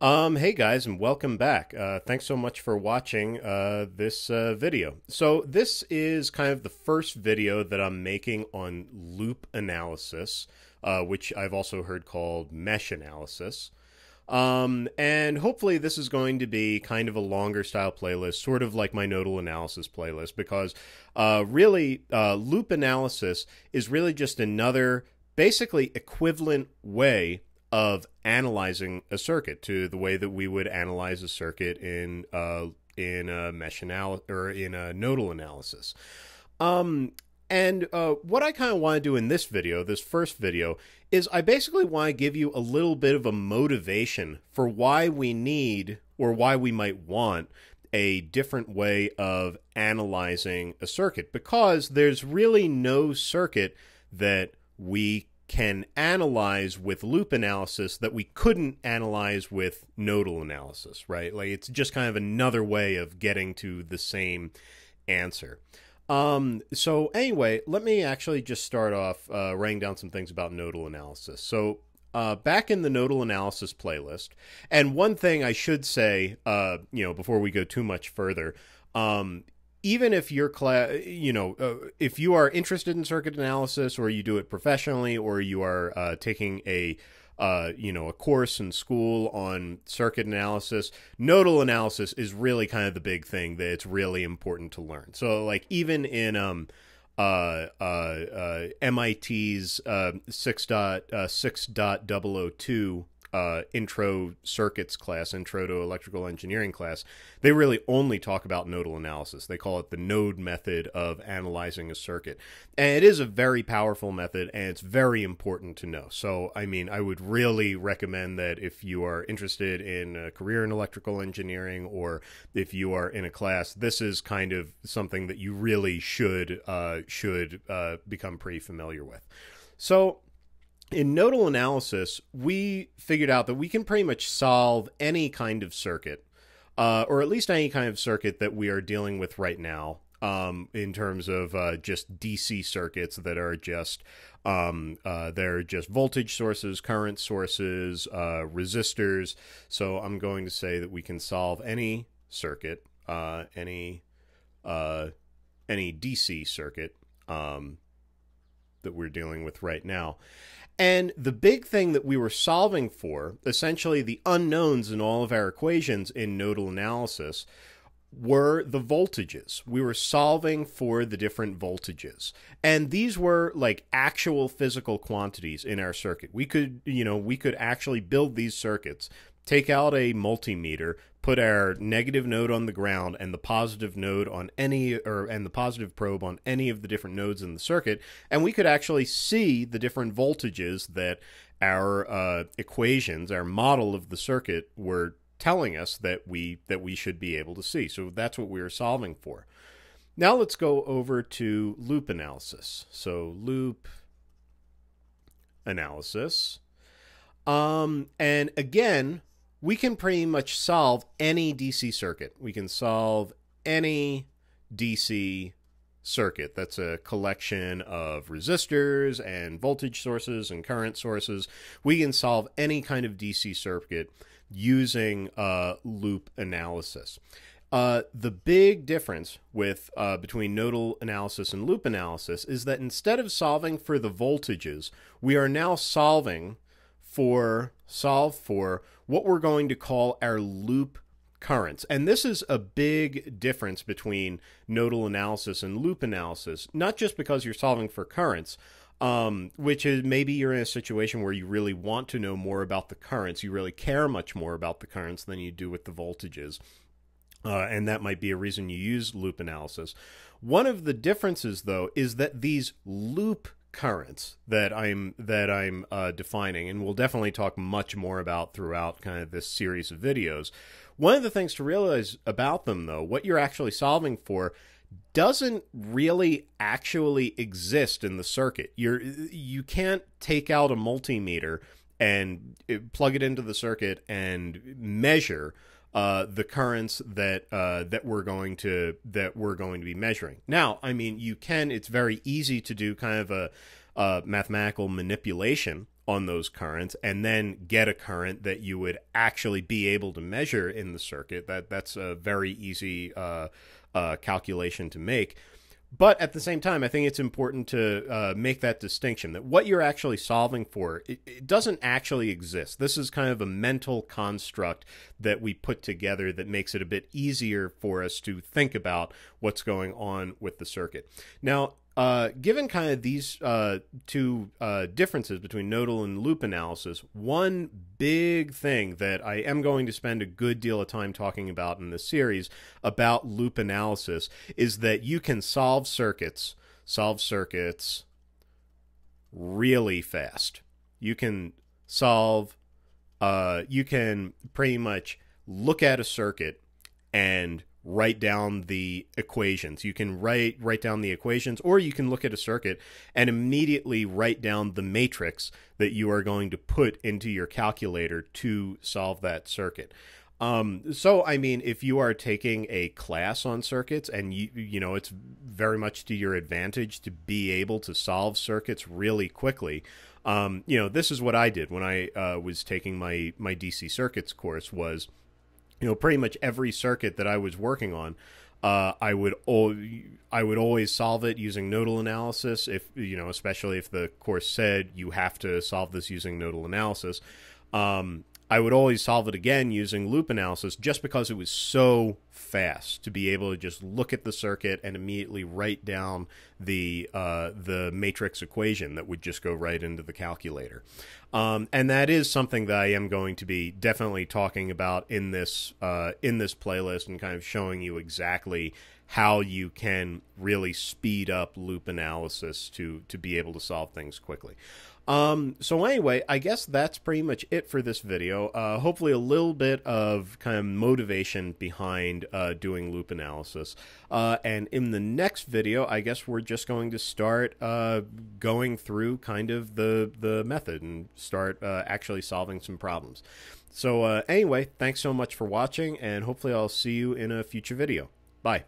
Hey guys, and welcome back. Thanks so much for watching this video. So this is kind of the first video that I'm making on loop analysis, which I've also heard called mesh analysis. And hopefully this is going to be kind of a longer style playlist, sort of like my nodal analysis playlist, because really loop analysis is really just another basically equivalent way of analyzing a circuit to the way that we would analyze a circuit in a mesh analysis or in a nodal analysis. What I kind of want to do in this video, this first video, is I basically want to give you a little bit of a motivation for why we need or why we might want a different way of analyzing a circuit, because there's really no circuit that we can analyze with loop analysis that we couldn't analyze with nodal analysis, right? Like, it's just kind of another way of getting to the same answer. So anyway, let me actually just start off writing down some things about nodal analysis. So back in the nodal analysis playlist, and one thing I should say, before we go too much further, even if your class, if you are interested in circuit analysis, or you do it professionally, or you are taking a course in school on circuit analysis, nodal analysis is really kind of the big thing that it's really important to learn. So, like, even in MIT's 6.002 intro circuits class, intro to electrical engineering class, they really only talk about nodal analysis. They call it the node method of analyzing a circuit. And it is a very powerful method, and it's very important to know. So, I mean, I would really recommend that if you are interested in a career in electrical engineering, or if you are in a class, this is kind of something that you really should become pretty familiar with. So, in nodal analysis, we figured out that we can pretty much solve any kind of circuit, or at least any kind of circuit that we are dealing with right now, in terms of just DC circuits that are just voltage sources, current sources, resistors. So I'm going to say that we can solve any circuit, any DC circuit that we're dealing with right now. And the big thing that we were solving for, essentially the unknowns in all of our equations in nodal analysis, were the voltages. We were solving for the different voltages. And these were like actual physical quantities in our circuit. We could actually build these circuits, take out a multimeter, put our negative node on the ground and the positive node on and the positive probe on any of the different nodes in the circuit, and we could actually see the different voltages that our equations, our model of the circuit, were telling us that we should be able to see. So that's what we were solving for. Now let's go over to loop analysis. So loop analysis. And again, we can pretty much solve any DC circuit. We can solve any DC circuit that's a collection of resistors and voltage sources and current sources. We can solve any kind of DC circuit using loop analysis. The big difference with between nodal analysis and loop analysis is that instead of solving for the voltages, we are now solve for what we're going to call our loop currents. And this is a big difference between nodal analysis and loop analysis, not just because you're solving for currents, which is maybe you're in a situation where you really want to know more about the currents. You really care much more about the currents than you do with the voltages. And that might be a reason you use loop analysis. One of the differences, though, is that these loop currents that I'm defining, and we'll definitely talk much more about throughout kind of this series of videos. One of the things to realize about them, though, what you're actually solving for doesn't really actually exist in the circuit. You can't take out a multimeter and plug it into the circuit and measure the currents that we're going to be measuring. Now, I mean, you can. It's very easy to do kind of a mathematical manipulation on those currents and then get a current that you would actually be able to measure in the circuit. That's a very easy calculation to make. But at the same time, I think it's important to make that distinction that what you're actually solving for, it doesn't actually exist. This is kind of a mental construct that we put together that makes it a bit easier for us to think about what's going on with the circuit. Now, given kind of these two differences between nodal and loop analysis, one big thing that I am going to spend a good deal of time talking about in this series about loop analysis is that you can solve circuits really fast. You can you can pretty much look at a circuit and write down the equations. You can write down the equations, or you can look at a circuit and immediately write down the matrix that you are going to put into your calculator to solve that circuit. So, I mean, if you are taking a class on circuits and you know, it's very much to your advantage to be able to solve circuits really quickly. You know, this is what I did when I was taking my DC circuits course. Was, you know, pretty much every circuit that I was working on, I would always solve it using nodal analysis. If, you know, especially if the course said you have to solve this using nodal analysis, I would always solve it again using loop analysis, just because it was so fast to be able to just look at the circuit and immediately write down the matrix equation that would just go right into the calculator. And that is something that I am going to be definitely talking about in this playlist, and kind of showing you exactly how you can really speed up loop analysis to be able to solve things quickly. So anyway, I guess that's pretty much it for this video. Hopefully a little bit of kind of motivation behind doing loop analysis. And in the next video, I guess we're just going to start going through kind of the method and start actually solving some problems. So anyway, thanks so much for watching, and hopefully I'll see you in a future video. Bye.